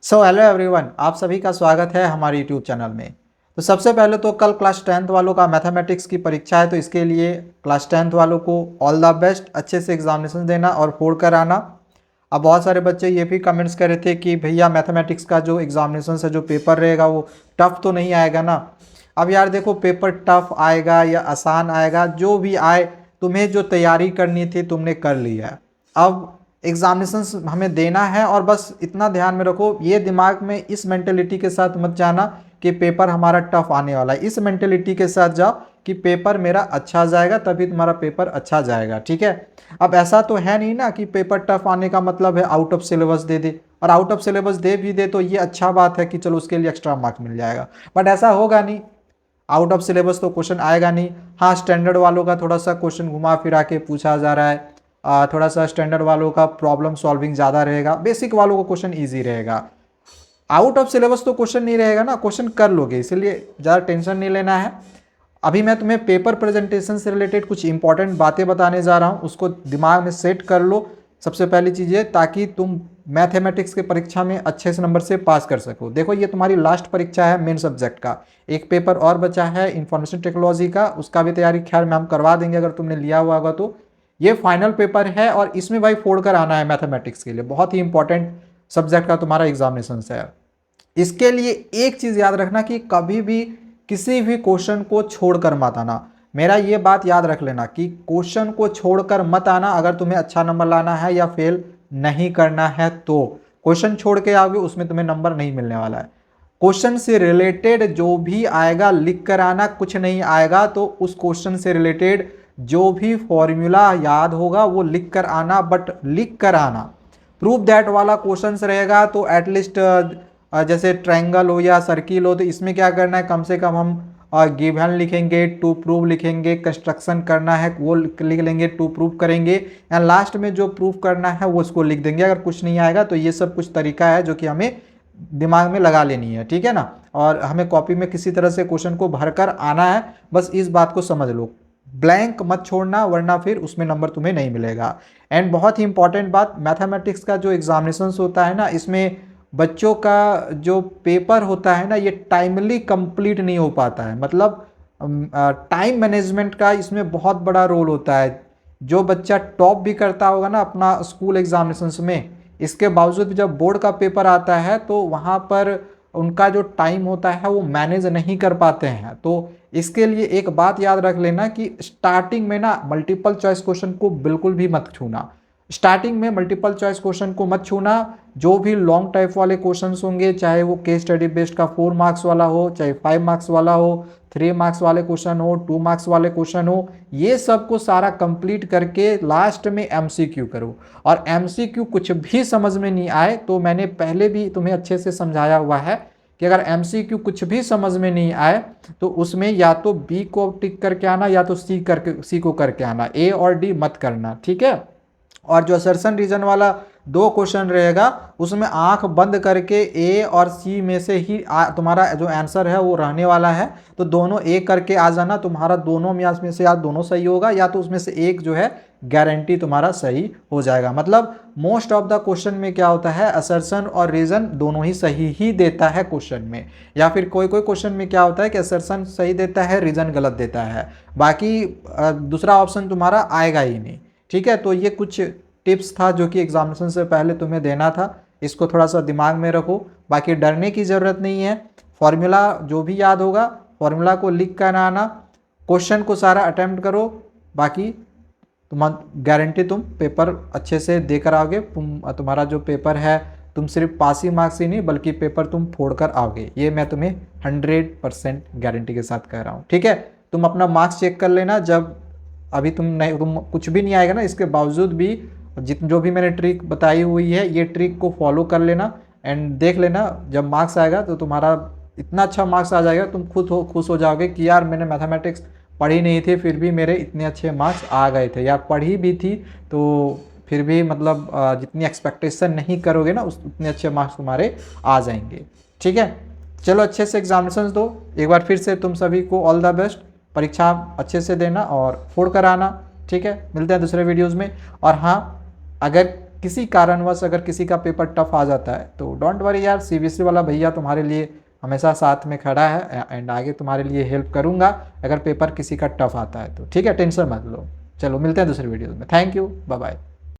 Hello everyone, आप सभी का स्वागत है हमारे यूट्यूब चैनल में। तो सबसे पहले तो कल क्लास 10th वालों का मैथमेटिक्स की परीक्षा है, तो इसके लिए क्लास 10th वालों को ऑल द बेस्ट। अच्छे से एग्जामिनेशन देना और फोड़ कर आना। अब बहुत सारे बच्चे ये भी कमेंट्स कर रहे थे कि भैया मैथमेटिक्स का जो एग्जामिनेशन से जो पेपर रहेगा वो टफ तो नहीं आएगा ना। अब यार देखो, पेपर टफ आएगा या आसान आएगा, जो भी आए, तुम्हें जो तैयारी करनी थी तुमने कर ली है। अब एग्जामिनेशन हमें देना है और बस इतना ध्यान में रखो, ये दिमाग में इस मेंटेलिटी के साथ मत जाना कि पेपर हमारा टफ आने वाला है। इस मेंटेलिटी के साथ जाओ कि पेपर मेरा अच्छा जाएगा, तभी तुम्हारा पेपर अच्छा जाएगा। ठीक है। अब ऐसा तो है नहीं ना कि पेपर टफ आने का मतलब है आउट ऑफ सिलेबस दे दे, और आउट ऑफ सिलेबस दे भी दे तो ये अच्छा बात है कि चलो उसके लिए एक्स्ट्रा मार्क्स मिल जाएगा, बट ऐसा होगा नहीं। आउट ऑफ सिलेबस तो क्वेश्चन आएगा नहीं। हाँ, स्टैंडर्ड वालों का थोड़ा सा क्वेश्चन घुमा फिरा के पूछा जा रहा है। थोड़ा सा स्टैंडर्ड वालों का प्रॉब्लम सॉल्विंग ज़्यादा रहेगा, बेसिक वालों का क्वेश्चन ईजी रहेगा। आउट ऑफ सिलेबस तो क्वेश्चन नहीं रहेगा ना, क्वेश्चन कर लोगे, इसलिए ज़्यादा टेंशन नहीं लेना है। अभी मैं तुम्हें पेपर प्रेजेंटेशन से रिलेटेड कुछ इंपॉर्टेंट बातें बताने जा रहा हूँ, उसको दिमाग में सेट कर लो। सबसे पहली चीज़ है ताकि तुम मैथमेटिक्स के परीक्षा में अच्छे से नंबर से पास कर सको। देखो, ये तुम्हारी लास्ट परीक्षा है मेन सब्जेक्ट का। एक पेपर और बचा है इंफॉर्मेशन टेक्नोलॉजी का, उसका भी तैयारी खैर में हम करवा देंगे अगर तुमने लिया हुआ होगा तो। ये फाइनल पेपर है और इसमें भाई फोड़ कर आना है मैथमेटिक्स के लिए, बहुत ही इंपॉर्टेंट सब्जेक्ट का तुम्हारा एग्जामिनेशन है। इसके लिए एक चीज़ याद रखना कि कभी भी किसी भी क्वेश्चन को छोड़कर मत आना। मेरा ये बात याद रख लेना कि क्वेश्चन को छोड़कर मत आना अगर तुम्हें अच्छा नंबर लाना है या फेल नहीं करना है। तो क्वेश्चन छोड़ के आओगे उसमें तुम्हें नंबर नहीं मिलने वाला है। क्वेश्चन से रिलेटेड जो भी आएगा लिख कर आना, कुछ नहीं आएगा तो उस क्वेश्चन से रिलेटेड जो भी फॉर्मूला याद होगा वो लिख कर आना, बट लिख कर आना। प्रूफ दैट वाला क्वेश्चन रहेगा तो एटलीस्ट जैसे ट्रायंगल हो या सर्किल हो, तो इसमें क्या करना है, कम से कम हम गिवन लिखेंगे, टू प्रूव लिखेंगे, कंस्ट्रक्शन करना है वो लिख लेंगे, टू प्रूव करेंगे, या लास्ट में जो प्रूफ करना है वो उसको लिख देंगे। अगर कुछ नहीं आएगा तो ये सब कुछ तरीका है जो कि हमें दिमाग में लगा लेनी है, ठीक है ना। और हमें कॉपी में किसी तरह से क्वेश्चन को भरकर आना है, बस इस बात को समझ लो। ब्लैंक मत छोड़ना वरना फिर उसमें नंबर तुम्हें नहीं मिलेगा। एंड बहुत ही इंपॉर्टेंट बात, मैथमेटिक्स का जो एग्जामिनेशन होता है ना, इसमें बच्चों का जो पेपर होता है ना, ये टाइमली कंप्लीट नहीं हो पाता है। मतलब टाइम मैनेजमेंट का इसमें बहुत बड़ा रोल होता है। जो बच्चा टॉप भी करता होगा ना अपना स्कूल एग्जामिनेशंस में, इसके बावजूद भी जब बोर्ड का पेपर आता है तो वहाँ पर उनका जो टाइम होता है वो मैनेज नहीं कर पाते हैं। तो इसके लिए एक बात याद रख लेना कि स्टार्टिंग में ना मल्टीपल चॉइस क्वेश्चन को बिल्कुल भी मत छूना। स्टार्टिंग में मल्टीपल चॉइस क्वेश्चन को मत छूना। जो भी लॉन्ग टाइप वाले क्वेश्चंस होंगे, चाहे वो केस स्टडी बेस्ड का 4 मार्क्स वाला हो, चाहे 5 मार्क्स वाला हो, 3 मार्क्स वाले क्वेश्चन हो, 2 मार्क्स वाले क्वेश्चन हो, ये सब को सारा कंप्लीट करके लास्ट में एमसीक्यू करो। और एमसीक्यू कुछ भी समझ में नहीं आए तो मैंने पहले भी तुम्हें अच्छे से समझाया हुआ है कि अगर एमसीक्यू कुछ भी समझ में नहीं आए तो उसमें या तो बी को टिक करके आना या तो सी को करके आना, ए और डी मत करना, ठीक है। और जो असर्शन रीजन वाला 2 क्वेश्चन रहेगा उसमें आंख बंद करके ए और सी में से ही तुम्हारा जो आंसर है वो रहने वाला है। तो दोनों एक करके आ जाना, तुम्हारा दोनों में से या दोनों सही होगा या तो उसमें से एक जो है गारंटी तुम्हारा सही हो जाएगा। मतलब मोस्ट ऑफ द क्वेश्चन में क्या होता है, असर्शन और रीजन दोनों ही सही ही देता है क्वेश्चन में, या फिर कोई कोई क्वेश्चन में क्या होता है कि असर्शन सही देता है, रीजन गलत देता है, बाकी दूसरा ऑप्शन तुम्हारा आएगा ही नहीं, ठीक है। तो ये कुछ टिप्स था जो कि एग्जामिनेशन से पहले तुम्हें देना था, इसको थोड़ा सा दिमाग में रखो। बाकी डरने की ज़रूरत नहीं है। फॉर्मूला जो भी याद होगा फॉर्मूला को लिख कर आना, क्वेश्चन को सारा अटेम्प्ट करो, बाकी गारंटी तुम पेपर अच्छे से देकर आओगे। तुम्हारा जो पेपर है तुम सिर्फ पास ही मार्क्स ही नहीं बल्कि पेपर तुम फोड़ कर आओगे, ये मैं तुम्हें 100% गारंटी के साथ कह रहा हूँ, ठीक है। तुम अपना मार्क्स चेक कर लेना, जब अभी तुम कुछ भी नहीं आएगा ना, इसके बावजूद भी जो भी मैंने ट्रिक बताई हुई है ये ट्रिक को फॉलो कर लेना एंड देख लेना, जब मार्क्स आएगा तो तुम्हारा इतना अच्छा मार्क्स आ जाएगा, तुम खुश हो जाओगे कि यार मैंने मैथमेटिक्स पढ़ी नहीं थी फिर भी मेरे इतने अच्छे मार्क्स आ गए थे, यार पढ़ी भी थी तो फिर भी मतलब जितनी एक्सपेक्टेशन नहीं करोगे ना उतने अच्छे मार्क्स तुम्हारे आ जाएंगे, ठीक है। चलो अच्छे से एग्जामिनेशन दो। एक बार फिर से तुम सभी को ऑल द बेस्ट, परीक्षा अच्छे से देना और फोड़ कर आना, ठीक है। मिलते हैं दूसरे वीडियोज़ में। और हाँ, अगर किसी कारणवश अगर किसी का पेपर टफ आ जाता है तो डोंट वरी यार, सीबीएसई वाला भैया तुम्हारे लिए हमेशा साथ में खड़ा है एंड आगे तुम्हारे लिए हेल्प करूंगा अगर पेपर किसी का टफ आता है तो। ठीक है, टेंशन मत लो। चलो मिलते हैं दूसरे वीडियो में। Thank you, bye bye.